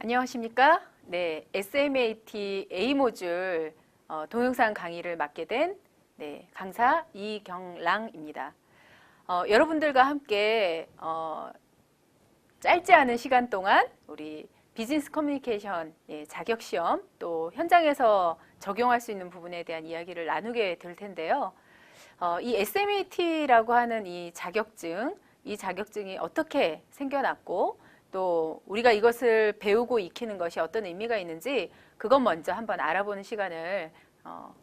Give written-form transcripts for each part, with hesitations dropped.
안녕하십니까? 네, SMAT A 모듈 동영상 강의를 맡게 된 강사 이경랑입니다. 여러분들과 함께 짧지 않은 시간 동안 우리 비즈니스 커뮤니케이션 자격시험 또 현장에서 적용할 수 있는 부분에 대한 이야기를 나누게 될 텐데요. 이 SMAT라고 하는 이 자격증이 어떻게 생겨났고 또 우리가 이것을 배우고 익히는 것이 어떤 의미가 있는지 그것 먼저 한번 알아보는 시간을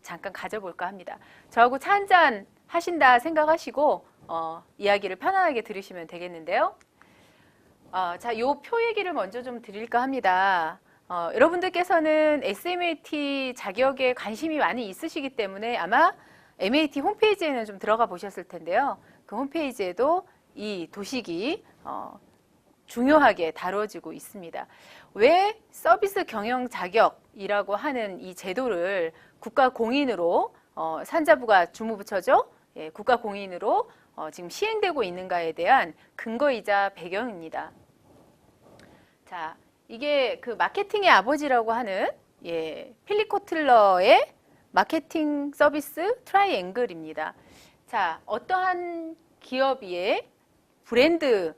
잠깐 가져볼까 합니다. 저하고 차 한잔 하신다 생각하시고 이야기를 편안하게 들으시면 되겠는데요. 자, 요 표 얘기를 먼저 좀 드릴까 합니다. 여러분들께서는 SMAT 자격에 관심이 많이 있으시기 때문에 아마 MAT 홈페이지에는 좀 들어가 보셨을 텐데요. 그 홈페이지에도 이 도식이 중요하게 다뤄지고 있습니다. 왜 서비스 경영 자격이라고 하는 이 제도를 국가 공인으로 산자부가 주무부처죠. 예, 국가 공인으로 지금 시행되고 있는가에 대한 근거이자 배경입니다. 자, 이게 그 마케팅의 아버지라고 하는 필립 코틀러의 마케팅 서비스 트라이앵글입니다. 자, 어떠한 기업의 브랜드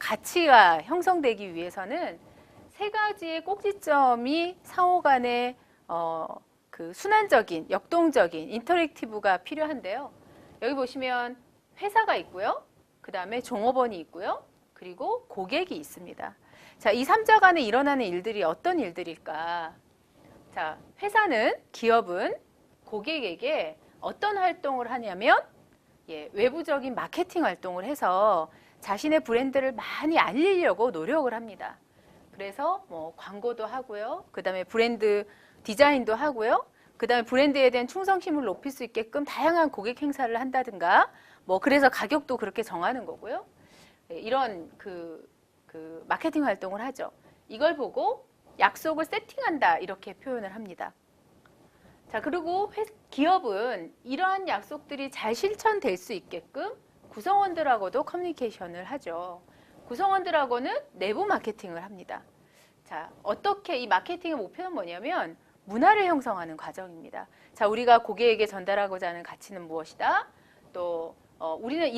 가치가 형성되기 위해서는 세 가지의 꼭지점이 상호 간에 그 순환적인, 역동적인 인터랙티브가 필요한데요. 여기 보시면 회사가 있고요. 그 다음에 종업원이 있고요. 그리고 고객이 있습니다. 자, 이 3자 간에 일어나는 일들이 어떤 일들일까? 자, 기업은 고객에게 어떤 활동을 하냐면 외부적인 마케팅 활동을 해서 자신의 브랜드를 많이 알리려고 노력을 합니다. 그래서 뭐 광고도 하고요. 그 다음에 브랜드 디자인도 하고요. 그 다음에 브랜드에 대한 충성심을 높일 수 있게끔 다양한 고객 행사를 한다든가 뭐 그래서 가격도 그렇게 정하는 거고요. 이런 그 마케팅 활동을 하죠. 이걸 보고 약속을 세팅한다 이렇게 표현을 합니다. 자, 그리고 기업은 이러한 약속들이 잘 실천될 수 있게끔 구성원들하고도 커뮤니케이션을 하죠. 구성원들하고는 내부 마케팅을 합니다. 자, 어떻게 이 마케팅의 목표는 뭐냐면 문화를 형성하는 과정입니다. 자, 우리가 고객에게 전달하고자 하는 가치는 무엇이다? 또 우리는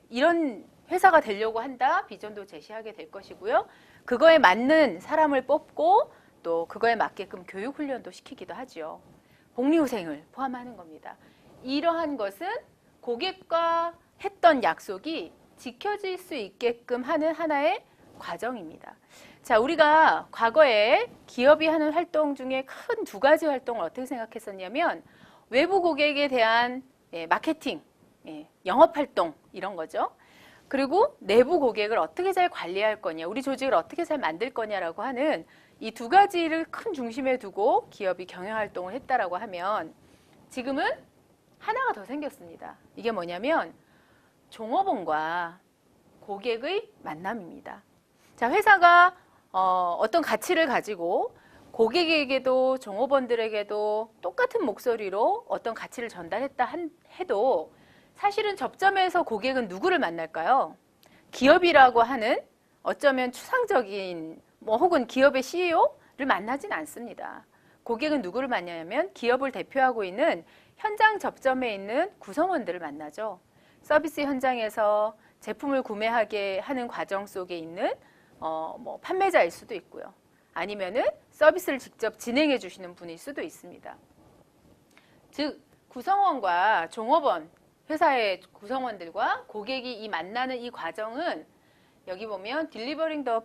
이런 회사가 되려고 한다. 비전도 제시하게 될 것이고요. 그거에 맞는 사람을 뽑고 또 그거에 맞게끔 교육 훈련도 시키기도 하죠. 복리후생을 포함하는 겁니다. 이러한 것은 고객과 했던 약속이 지켜질 수 있게끔 하는 하나의 과정입니다. 자, 우리가 과거에 기업이 하는 활동 중에 큰 두 가지 활동을 어떻게 생각했었냐면 외부 고객에 대한 마케팅, 영업활동 이런 거죠. 그리고 내부 고객을 어떻게 잘 관리할 거냐, 우리 조직을 어떻게 잘 만들 거냐라고 하는 이 두 가지를 큰 중심에 두고 기업이 경영활동을 했다라고 하면 지금은 하나가 더 생겼습니다. 이게 뭐냐면 종업원과 고객의 만남입니다. 자, 회사가 어떤 가치를 가지고 고객에게도 종업원들에게도 똑같은 목소리로 어떤 가치를 전달했다 해도 사실은 접점에서 고객은 누구를 만날까요? 기업이라고 하는 어쩌면 추상적인 혹은 기업의 CEO를 만나진 않습니다. 고객은 누구를 만나냐면 기업을 대표하고 있는 현장 접점에 있는 구성원들을 만나죠. 서비스 현장에서 제품을 구매하게 하는 과정 속에 있는 뭐 판매자일 수도 있고요. 아니면은 서비스를 직접 진행해 주시는 분일 수도 있습니다. 즉 구성원과 종업원, 회사의 구성원들과 고객이 만나는 이 과정은 여기 보면 delivering the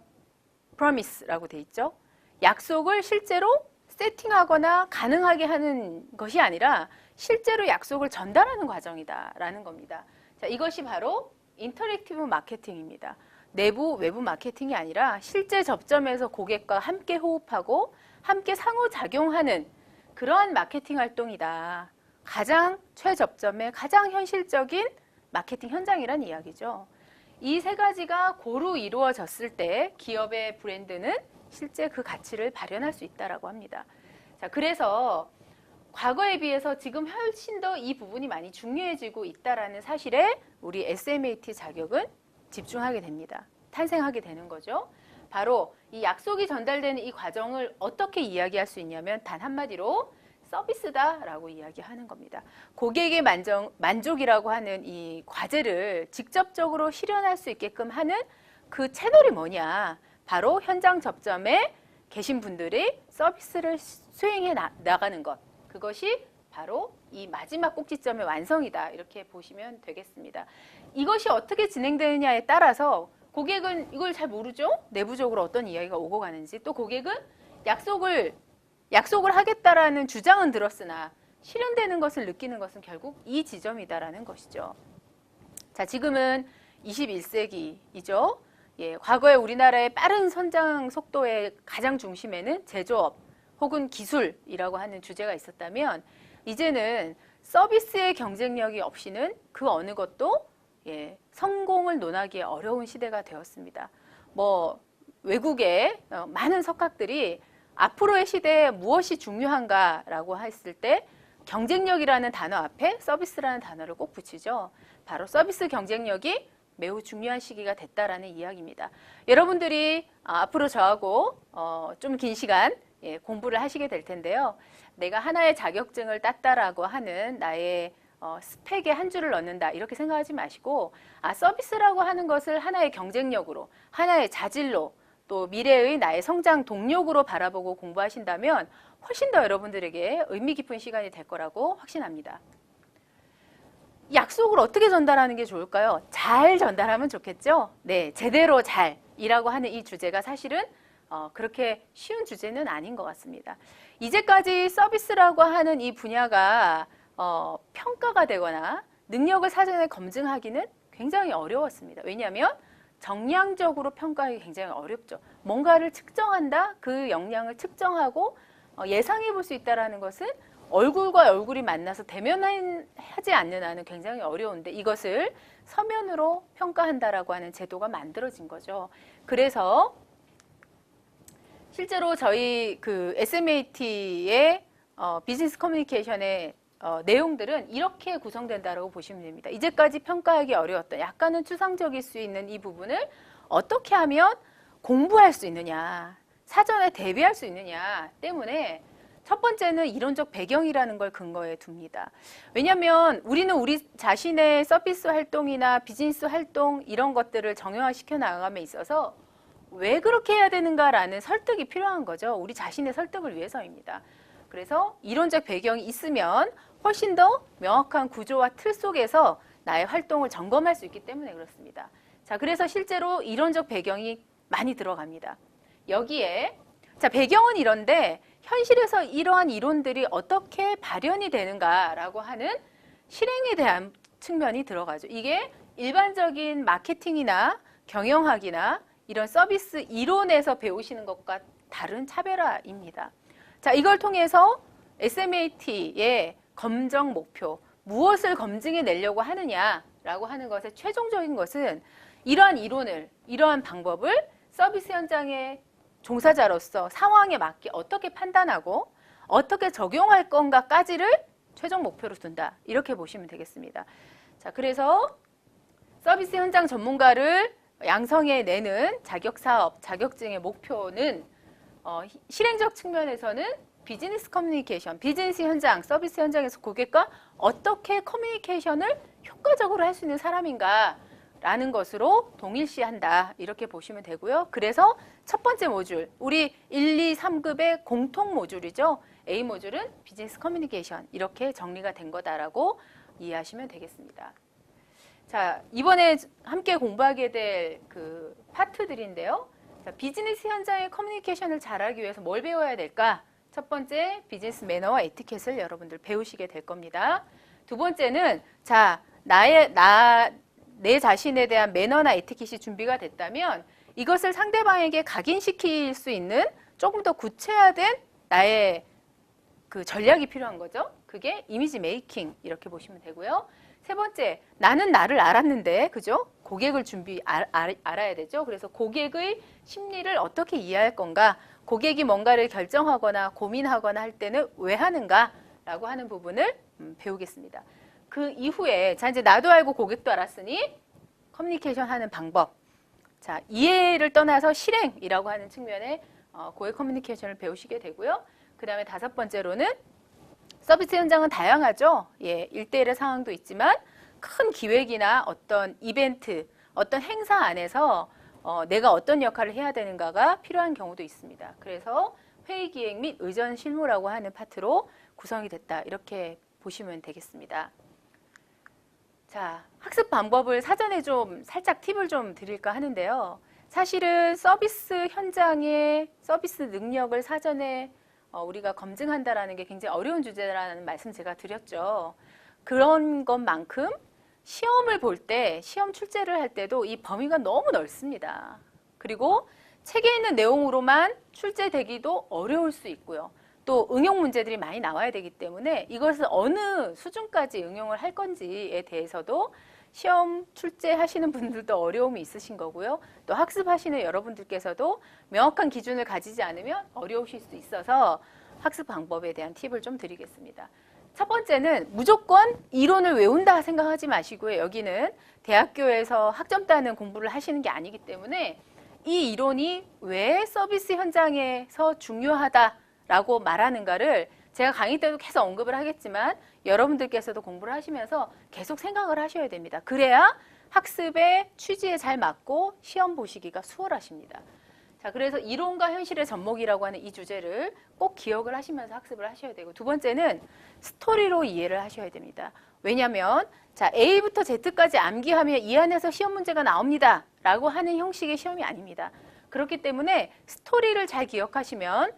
promise라고 돼 있죠. 약속을 실제로 세팅하거나 가능하게 하는 것이 아니라 실제로 약속을 전달하는 과정이다라는 겁니다. 자, 이것이 바로 인터랙티브 마케팅입니다. 내부, 외부 마케팅이 아니라 실제 접점에서 고객과 함께 호흡하고 함께 상호작용하는 그러한 마케팅 활동이다. 가장 최접점의 가장 현실적인 마케팅 현장이란 이야기죠. 이 세 가지가 고루 이루어졌을 때 기업의 브랜드는 실제 그 가치를 발현할 수 있다라고 합니다. 자, 그래서 과거에 비해서 지금 훨씬 더 이 부분이 많이 중요해지고 있다라는 사실에 우리 SMAT 자격은 집중하게 됩니다. 탄생하게 되는 거죠. 바로 이 약속이 전달되는 이 과정을 어떻게 이야기할 수 있냐면 단 한마디로 서비스다라고 이야기하는 겁니다. 고객의 만족이라고 하는 이 과제를 직접적으로 실현할 수 있게끔 하는 그 채널이 뭐냐? 바로 현장 접점에 계신 분들이 서비스를 수행해 나가는 것. 그것이 바로 이 마지막 꼭지점의 완성이다. 이렇게 보시면 되겠습니다. 이것이 어떻게 진행되느냐에 따라서 고객은 이걸 잘 모르죠? 내부적으로 어떤 이야기가 오고 가는지. 또 고객은 약속을 하겠다라는 주장은 들었으나 실현되는 것을 느끼는 것은 결국 이 지점이다라는 것이죠. 자, 지금은 21세기이죠. 예, 과거에 우리나라의 빠른 성장 속도의 가장 중심에는 제조업 혹은 기술이라고 하는 주제가 있었다면 이제는 서비스의 경쟁력이 없이는 그 어느 것도 성공을 논하기 어려운 시대가 되었습니다. 뭐 외국의 많은 석학들이 앞으로의 시대에 무엇이 중요한가라고 했을 때 경쟁력이라는 단어 앞에 서비스라는 단어를 꼭 붙이죠. 바로 서비스 경쟁력이 매우 중요한 시기가 됐다라는 이야기입니다. 여러분들이 앞으로 저하고 좀 긴 시간 공부를 하시게 될 텐데요. 내가 하나의 자격증을 땄다라고 하는 나의 스펙에 한 줄을 넣는다 이렇게 생각하지 마시고 서비스라고 하는 것을 하나의 경쟁력으로 하나의 자질로 또 미래의 나의 성장 동력으로 바라보고 공부하신다면 훨씬 더 여러분들에게 의미 깊은 시간이 될 거라고 확신합니다. 약속을 어떻게 전달하는 게 좋을까요? 잘 전달하면 좋겠죠? 네, 제대로 잘이라고 하는 이 주제가 사실은 그렇게 쉬운 주제는 아닌 것 같습니다. 이제까지 서비스라고 하는 이 분야가 평가가 되거나 능력을 사전에 검증하기는 굉장히 어려웠습니다. 왜냐하면 정량적으로 평가하기 굉장히 어렵죠. 뭔가를 측정한다, 그 역량을 측정하고 예상해 볼 수 있다는 것은 얼굴과 얼굴이 만나서 대면하지 않는 한은 굉장히 어려운데 이것을 서면으로 평가한다라고 하는 제도가 만들어진 거죠. 그래서 실제로 저희 그 SMAT의 비즈니스 커뮤니케이션의 내용들은 이렇게 구성된다고 보시면 됩니다. 이제까지 평가하기 어려웠던 약간은 추상적일 수 있는 이 부분을 어떻게 하면 공부할 수 있느냐, 사전에 대비할 수 있느냐 때문에 첫 번째는 이론적 배경이라는 걸 근거에 둡니다. 왜냐하면 우리는 우리 자신의 서비스 활동이나 비즈니스 활동 이런 것들을 정형화시켜 나감에 있어서 왜 그렇게 해야 되는가라는 설득이 필요한 거죠. 우리 자신의 설득을 위해서입니다. 그래서 이론적 배경이 있으면 훨씬 더 명확한 구조와 틀 속에서 나의 활동을 점검할 수 있기 때문에 그렇습니다. 자, 그래서 실제로 이론적 배경이 많이 들어갑니다. 여기에 자, 배경은 이런데 현실에서 이러한 이론들이 어떻게 발현이 되는가라고 하는 실행에 대한 측면이 들어가죠. 이게 일반적인 마케팅이나 경영학이나 이런 서비스 이론에서 배우시는 것과 다른 차별화입니다. 자, 이걸 통해서 SMAT의 검정 목표, 무엇을 검증해 내려고 하느냐라고 하는 것의 최종적인 것은 이러한 이론을, 이러한 방법을 서비스 현장의 종사자로서 상황에 맞게 어떻게 판단하고 어떻게 적용할 건가까지를 최종 목표로 둔다. 이렇게 보시면 되겠습니다. 자, 그래서 서비스 현장 전문가를 양성해내는 자격사업, 자격증의 목표는 실행적 측면에서는 비즈니스 커뮤니케이션, 비즈니스 현장, 서비스 현장에서 고객과 어떻게 커뮤니케이션을 효과적으로 할 수 있는 사람인가 라는 것으로 동일시한다. 이렇게 보시면 되고요. 그래서 첫 번째 모듈, 우리 1, 2, 3급의 공통 모듈이죠. A 모듈은 비즈니스 커뮤니케이션 이렇게 정리가 된 거다라고 이해하시면 되겠습니다. 자, 이번에 함께 공부하게 될 그 파트들인데요. 자, 비즈니스 현장의 커뮤니케이션을 잘하기 위해서 뭘 배워야 될까? 첫 번째, 비즈니스 매너와 에티켓을 여러분들 배우시게 될 겁니다. 두 번째는 자, 내 자신에 대한 매너나 에티켓이 준비가 됐다면 이것을 상대방에게 각인시킬 수 있는 조금 더 구체화된 나의 그 전략이 필요한 거죠. 그게 이미지 메이킹 이렇게 보시면 되고요. 세 번째, 나는 나를 알았는데, 그죠? 고객을 알아야 되죠. 그래서 고객의 심리를 어떻게 이해할 건가? 고객이 뭔가를 결정하거나 고민하거나 할 때는 왜 하는가라고 하는 부분을 배우겠습니다. 그 이후에 자 이제 나도 알고 고객도 알았으니 커뮤니케이션 하는 방법. 자, 이해를 떠나서 실행이라고 하는 측면의 고액 커뮤니케이션을 배우시게 되고요. 그 다음에 5번째로는 서비스 현장은 다양하죠. 예, 1대1의 상황도 있지만 큰 기획이나 어떤 이벤트, 어떤 행사 안에서 내가 어떤 역할을 해야 되는가가 필요한 경우도 있습니다. 그래서 회의 기획 및 의전 실무라고 하는 파트로 구성이 됐다. 이렇게 보시면 되겠습니다. 자, 학습 방법을 사전에 좀 살짝 팁을 좀 드릴까 하는데요. 사실은 서비스 현장의 서비스 능력을 사전에 우리가 검증한다라는 게 굉장히 어려운 주제라는 말씀 제가 드렸죠. 그런 것만큼 시험을 볼 때, 시험 출제를 할 때도 이 범위가 너무 넓습니다. 그리고 책에 있는 내용으로만 출제되기도 어려울 수 있고요. 또 응용 문제들이 많이 나와야 되기 때문에 이것을 어느 수준까지 응용을 할 건지에 대해서도 시험 출제하시는 분들도 어려움이 있으신 거고요. 또 학습하시는 여러분들께서도 명확한 기준을 가지지 않으면 어려우실 수 있어서 학습 방법에 대한 팁을 좀 드리겠습니다. 첫 번째는 무조건 이론을 외운다 생각하지 마시고요. 여기는 대학교에서 학점 따는 공부를 하시는 게 아니기 때문에 이 이론이 왜 서비스 현장에서 중요하다라고 말하는가를 제가 강의 때도 계속 언급을 하겠지만 여러분들께서도 공부를 하시면서 계속 생각을 하셔야 됩니다. 그래야 학습의 취지에 잘 맞고 시험 보시기가 수월하십니다. 자, 그래서 이론과 현실의 접목이라고 하는 이 주제를 꼭 기억을 하시면서 학습을 하셔야 되고, 두 번째는 스토리로 이해를 하셔야 됩니다. 왜냐하면 자, A부터 Z까지 암기하면 이 안에서 시험 문제가 나옵니다 라고 하는 형식의 시험이 아닙니다. 그렇기 때문에 스토리를 잘 기억하시면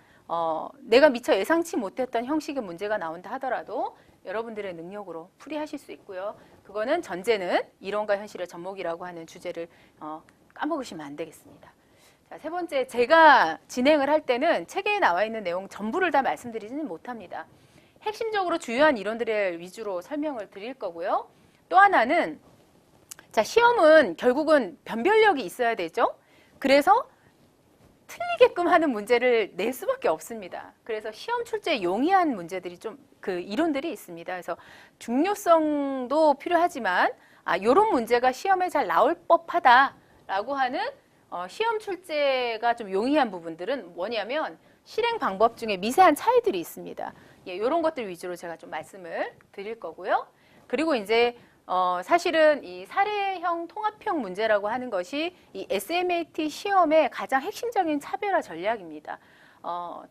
내가 미처 예상치 못했던 형식의 문제가 나온다 하더라도 여러분들의 능력으로 풀이하실 수 있고요. 그거는 전제는 이론과 현실의 접목이라고 하는 주제를 까먹으시면 안 되겠습니다. 자, 세 번째, 제가 진행을 할 때는 책에 나와 있는 내용 전부를 다 말씀드리지는 못합니다. 핵심적으로 주요한 이론들을 위주로 설명을 드릴 거고요. 또 하나는 자, 시험은 결국은 변별력이 있어야 되죠. 그래서 틀리게끔 하는 문제를 낼 수밖에 없습니다. 그래서 시험 출제에 용이한 문제들이 좀 그 이론들이 있습니다. 그래서 중요성도 필요하지만 이런 문제가 시험에 잘 나올 법하다라고 하는 시험 출제가 좀 용이한 부분들은 뭐냐면 실행 방법 중에 미세한 차이들이 있습니다. 예, 이런 것들 위주로 제가 좀 말씀을 드릴 거고요. 그리고 이제 사실은 이 사례형 통합형 문제라고 하는 것이 이 SMAT 시험의 가장 핵심적인 차별화 전략입니다.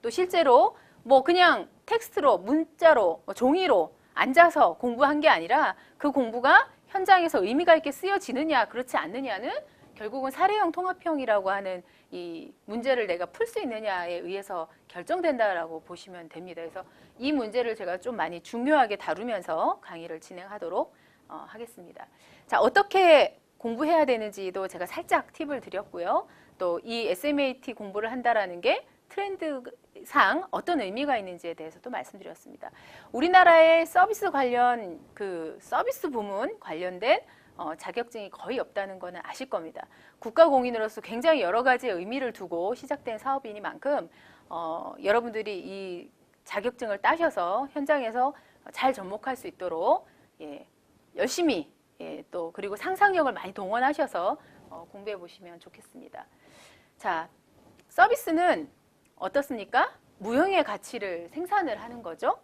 또 실제로 뭐 그냥 텍스트로, 문자로, 종이로 앉아서 공부한 게 아니라 그 공부가 현장에서 의미가 있게 쓰여지느냐, 그렇지 않느냐는 결국은 사례형 통합형이라고 하는 이 문제를 내가 풀 수 있느냐에 의해서 결정된다라고 보시면 됩니다. 그래서 이 문제를 제가 좀 많이 중요하게 다루면서 강의를 진행하도록 하겠습니다. 자, 어떻게 공부해야 되는지도 제가 살짝 팁을 드렸고요. 또 이 SMAT 공부를 한다라는 게 트렌드상 어떤 의미가 있는지에 대해서도 말씀드렸습니다. 우리나라의 서비스 관련 서비스 부문 관련된 자격증이 거의 없다는 것은 아실 겁니다. 국가공인으로서 굉장히 여러 가지 의미를 두고 시작된 사업이니만큼 여러분들이 이 자격증을 따셔서 현장에서 잘 접목할 수 있도록 열심히 또 그리고 상상력을 많이 동원하셔서 공부해 보시면 좋겠습니다. 자, 서비스는 어떻습니까? 무형의 가치를 생산을 하는 거죠.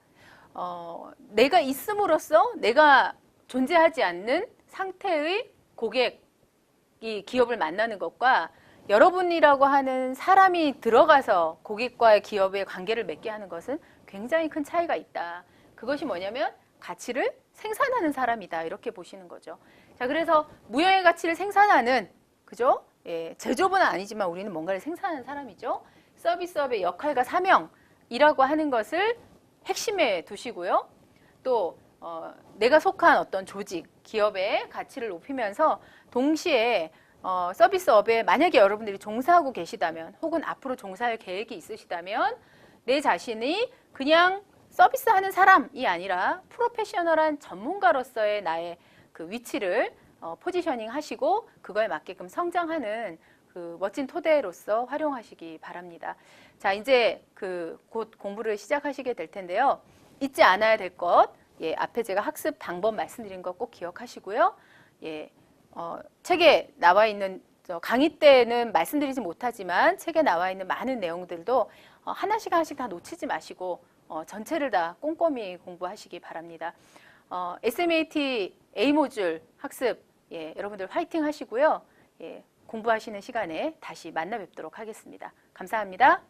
내가 있음으로써 내가 존재하지 않는 상태의 고객이 기업을 만나는 것과 여러분이라고 하는 사람이 들어가서 고객과의 기업의 관계를 맺게 하는 것은 굉장히 큰 차이가 있다. 그것이 뭐냐면 가치를 생산하는 사람이다. 이렇게 보시는 거죠. 자, 그래서 무형의 가치를 생산하는, 그죠? 예, 제조업은 아니지만 우리는 뭔가를 생산하는 사람이죠. 서비스업의 역할과 사명이라고 하는 것을 핵심에 두시고요. 또 내가 속한 어떤 조직, 기업의 가치를 높이면서 동시에 서비스업에 만약에 여러분들이 종사하고 계시다면 혹은 앞으로 종사할 계획이 있으시다면 내 자신이 그냥 서비스하는 사람이 아니라 프로페셔널한 전문가로서의 나의 그 위치를 포지셔닝 하시고 그거에 맞게끔 성장하는 그 멋진 토대로서 활용하시기 바랍니다. 자, 이제 곧 공부를 시작하시게 될 텐데요. 잊지 않아야 될 것, 앞에 제가 학습 방법 말씀드린 거 꼭 기억하시고요. 책에 나와 있는 강의 때는 말씀드리지 못하지만 책에 나와 있는 많은 내용들도 하나씩 하나씩 다 놓치지 마시고 전체를 다 꼼꼼히 공부하시기 바랍니다. SMAT A 모듈 학습 여러분들 화이팅 하시고요. 공부하시는 시간에 다시 만나 뵙도록 하겠습니다. 감사합니다.